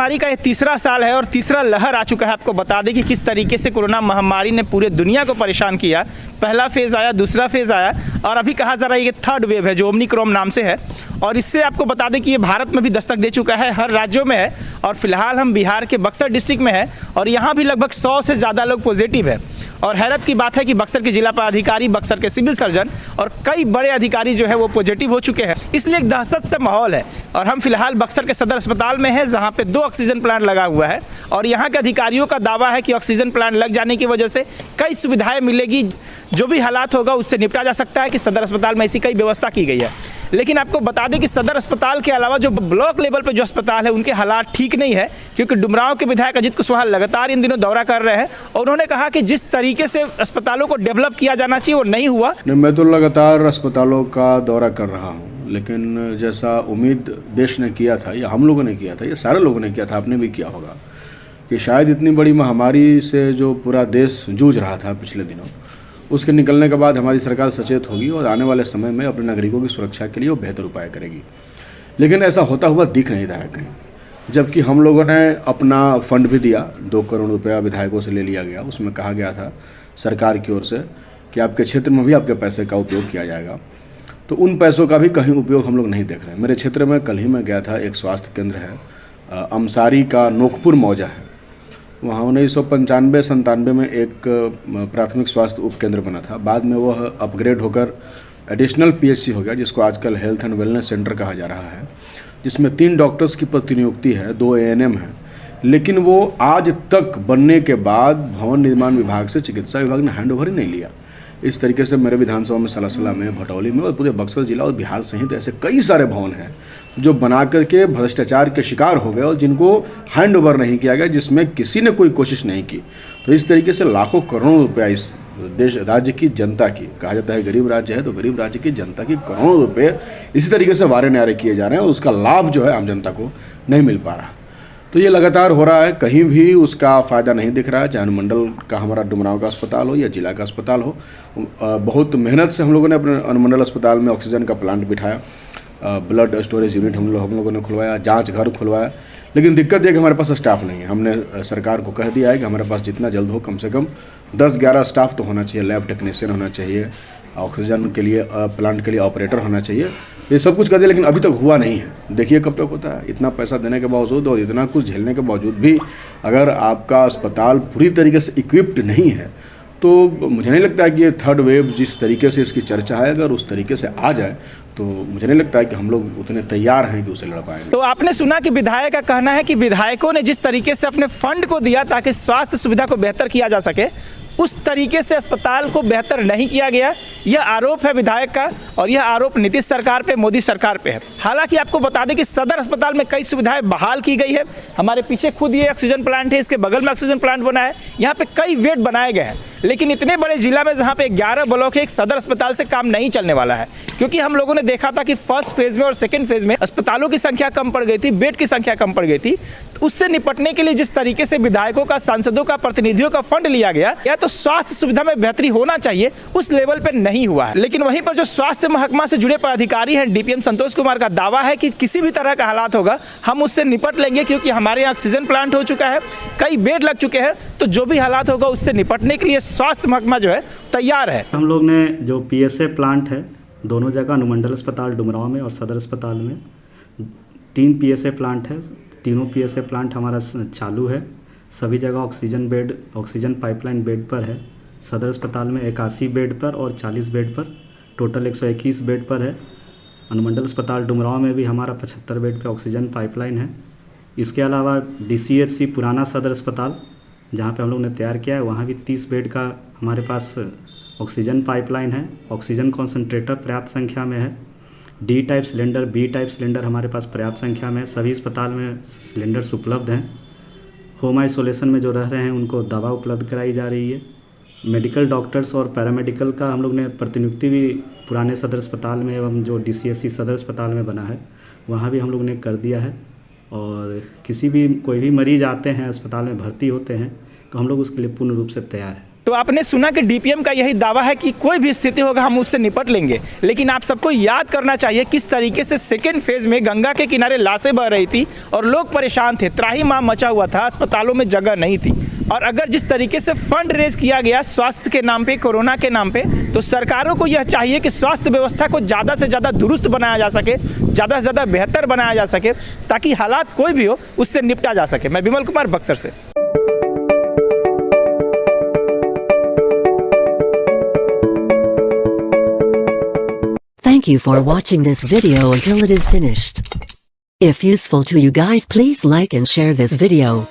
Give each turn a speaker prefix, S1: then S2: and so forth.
S1: महामारी का ये तीसरा साल है और तीसरा लहर आ चुका है। आपको बता दें कि किस तरीके से कोरोना महामारी ने पूरे दुनिया को परेशान किया। पहला फेज़ आया, दूसरा फेज़ आया और अभी कहा जा रहा है ये थर्ड वेव है जो ओमिक्रॉन नाम से है। और इससे आपको बता दें कि ये भारत में भी दस्तक दे चुका है, हर राज्यों में है। और फिलहाल हम बिहार के बक्सर डिस्ट्रिक्ट में है और यहाँ भी लगभग 100 से ज़्यादा लोग पॉजिटिव है। और हैरत की बात है कि बक्सर के जिला पदाधिकारी, बक्सर के सिविल सर्जन और कई बड़े अधिकारी जो है वो पॉजिटिव हो चुके हैं, इसलिए एक दहशत से माहौल है। और हम फिलहाल बक्सर के सदर अस्पताल में हैं जहां पे 2 ऑक्सीजन प्लांट लगा हुआ है और यहां के अधिकारियों का दावा है कि ऑक्सीजन प्लांट लग जाने की वजह से कई सुविधाएं मिलेगी, जो भी हालात होगा उससे निपटा जा सकता है कि सदर अस्पताल में ऐसी कई व्यवस्था की गई है। लेकिन आपको बता दें कि सदर अस्पताल के अलावा जो ब्लॉक लेवल पर जो अस्पताल है उनके हालात ठीक नहीं है, क्योंकि डुमरांव के विधायक अजित कुशवाहा लगातार इन दिनों दौरा कर रहे हैं और उन्होंने कहा कि जिस तरीके से अस्पतालों को डेवलप किया जाना चाहिए वो नहीं हुआ।
S2: मैं तो लगातार अस्पतालों का दौरा कर रहा हूँ, लेकिन जैसा उम्मीद देश ने किया था या हम लोगों ने किया था या सारे लोगों ने किया था, आपने भी किया होगा, कि शायद इतनी बड़ी महामारी से जो पूरा देश जूझ रहा था पिछले दिनों, उसके निकलने के बाद हमारी सरकार सचेत होगी और आने वाले समय में अपने नागरिकों की सुरक्षा के लिए वो बेहतर उपाय करेगी। लेकिन ऐसा होता हुआ दिख नहीं रहा है कहीं, जबकि हम लोगों ने अपना फंड भी दिया, 2 करोड़ रुपया विधायकों से ले लिया गया। उसमें कहा गया था सरकार की ओर से कि आपके क्षेत्र में भी आपके पैसे का उपयोग किया जाएगा, तो उन पैसों का भी कहीं उपयोग हम लोग नहीं देख रहे हैं। मेरे क्षेत्र में कल ही मैं गया था, एक स्वास्थ्य केंद्र है अमसारी का नोकपुर मौजा है, वहाँ 1995-97 में एक प्राथमिक स्वास्थ्य उपकेंद्र बना था। बाद में वह अपग्रेड होकर एडिशनल पीएचसी हो गया, जिसको आजकल हेल्थ एंड वेलनेस सेंटर कहा जा रहा है, जिसमें 3 डॉक्टर्स की प्रतिनियुक्ति है, 2 एएनएम है। लेकिन वो आज तक बनने के बाद भवन निर्माण विभाग से चिकित्सा विभाग ने हैंडओवर ही नहीं लिया। इस तरीके से मेरे विधानसभा में सलासला में, भटौली में और पूरे बक्सर जिला और बिहार सहित ऐसे कई सारे भवन हैं जो बना करके भ्रष्टाचार के शिकार हो गए और जिनको हैंड ओवर नहीं किया गया, जिसमें किसी ने कोई कोशिश नहीं की। तो इस तरीके से लाखों करोड़ों रुपया इस देश राज्य की जनता की, कहा जाता है गरीब राज्य है, तो गरीब राज्य की जनता की करोड़ों रुपये इसी तरीके से वारे न्यारे किए जा रहे हैं और उसका लाभ जो है आम जनता को नहीं मिल पा रहा। तो ये लगातार हो रहा है, कहीं भी उसका फ़ायदा नहीं दिख रहा है, चाहे अनुमंडल का हमारा डुमरांव का अस्पताल हो या जिला का अस्पताल हो। बहुत मेहनत से हम लोगों ने अपने अनुमंडल अस्पताल में ऑक्सीजन का प्लांट बिठाया, ब्लड स्टोरेज यूनिट हम लोगों ने खुलवाया, जांच घर खुलवाया, लेकिन दिक्कत यह कि हमारे पास स्टाफ नहीं है। हमने सरकार को कह दिया है कि हमारे पास जितना जल्द हो कम से कम 10-11 स्टाफ तो होना चाहिए, लैब टेक्नीशियन होना चाहिए, ऑक्सीजन के लिए प्लांट के लिए ऑपरेटर होना चाहिए। ये सब कुछ कर दिया, लेकिन अभी तक हुआ नहीं है। देखिए कब तक होता है। इतना पैसा देने के बावजूद और इतना कुछ झेलने के बावजूद भी अगर आपका अस्पताल पूरी तरीके से इक्विप्ड नहीं है, तो मुझे नहीं लगता है कि ये थर्ड वेव जिस तरीके से इसकी चर्चा है, अगर उस तरीके से आ जाए तो मुझे नहीं लगता है कि हम लोग उतने तैयार हैं कि उसे लड़ पाएंगे।
S1: तो आपने सुना कि विधायक का कहना है कि विधायकों ने जिस तरीके से अपने फंड को दिया ताकि स्वास्थ्य सुविधा को बेहतर किया जा सके, उस तरीके से अस्पताल को बेहतर नहीं किया गया। यह आरोप है विधायक का और यह आरोप नीतीश सरकार पे, मोदी सरकार पे है। हालांकि आपको बता दें कि सदर अस्पताल में कई सुविधाएं बहाल की गई है। हमारे पीछे खुद ये ऑक्सीजन प्लांट है, इसके बगल में ऑक्सीजन प्लांट बना है, यहाँ पे कई बेड बनाए गए हैं। लेकिन इतने बड़े जिला में जहाँ पे 11 ब्लॉक है, एक सदर अस्पताल से काम नहीं चलने वाला है, क्योंकि हम लोगों ने देखा था कि फर्स्ट फेज में और सेकेंड फेज में अस्पतालों की संख्या कम पड़ गई थी, बेड की संख्या कम पड़ गई थी। तो उससे निपटने के लिए जिस तरीके से विधायकों का, सांसदों का, प्रतिनिधियों का फंड लिया गया, या तो स्वास्थ्य सुविधा में बेहतरी होना चाहिए, उस लेवल पर नहीं हुआ है। लेकिन वहीं पर जो स्वास्थ्य महकमा से जुड़े पदाधिकारी हैं, डीपीएम संतोष कुमार का दावा है कि किसी भी तरह का हालात होगा हम उससे निपट लेंगे, क्योंकि हमारे यहाँ ऑक्सीजन प्लांट हो चुका है, कई बेड लग चुके हैं। तो जो भी हालात होगा उससे निपटने के लिए स्वास्थ्य महकमा जो है तैयार है।
S3: हम लोग ने जो पीएसए प्लांट है दोनों जगह, अनुमंडल अस्पताल डुमरांव में और सदर अस्पताल में 3 पीएसए प्लांट है। तीनों पीएसए प्लांट हमारा चालू है। सभी जगह oxygen bed, oxygen pipeline bed पर है। सदर अस्पताल में 81 बेड पर और 40 बेड पर, टोटल 121 बेड पर है। अनुमंडल अस्पताल डुमरांव में भी हमारा 75 बेड पर ऑक्सीजन पाइपलाइन है। इसके अलावा डीसीएचसी पुराना सदर अस्पताल जहाँ पे हम लोग ने तैयार किया है, वहाँ भी 30 बेड का हमारे पास ऑक्सीजन पाइपलाइन है। ऑक्सीजन कॉन्सेंट्रेटर पर्याप्त संख्या में है। D type cylinder, B type cylinder हमारे पास पर्याप्त संख्या में है। सभी अस्पताल में सिलेंडर्स उपलब्ध हैं। होम आइसोलेशन में जो रह रहे हैं उनको दवा उपलब्ध कराई जा रही है। मेडिकल डॉक्टर्स और पैरामेडिकल का हम लोग ने प्रतिनियुक्ति भी पुराने सदर अस्पताल में एवं जो डीसीएचसी सदर अस्पताल में बना है वहाँ भी हम लोग ने कर दिया है। और कोई भी मरीज आते हैं अस्पताल में भर्ती होते हैं तो हम लोग उसके लिए पूर्ण रूप से तैयार हैं।
S1: तो आपने सुना कि डीपीएम का यही दावा है कि कोई भी स्थिति होगा हम उससे निपट लेंगे, लेकिन आप सबको याद करना चाहिए किस तरीके से सेकेंड फेज में गंगा के किनारे लाशें बह रही थी और लोग परेशान थे, त्राहिमाम मचा हुआ था, अस्पतालों में जगह नहीं थी। और अगर जिस तरीके से फंड रेज किया गया स्वास्थ्य के नाम पे, कोरोना के नाम पे, तो सरकारों को यह चाहिए कि स्वास्थ्य व्यवस्था को ज़्यादा से ज़्यादा दुरुस्त बनाया जा सके, ज़्यादा से ज़्यादा बेहतर बनाया जा सके, ताकि हालात कोई भी हो उससे निपटा जा सके। मैं विमल कुमार, बक्सर से।
S4: Thank you for watching this video until it is finished. If useful to you guys, please like and share this video.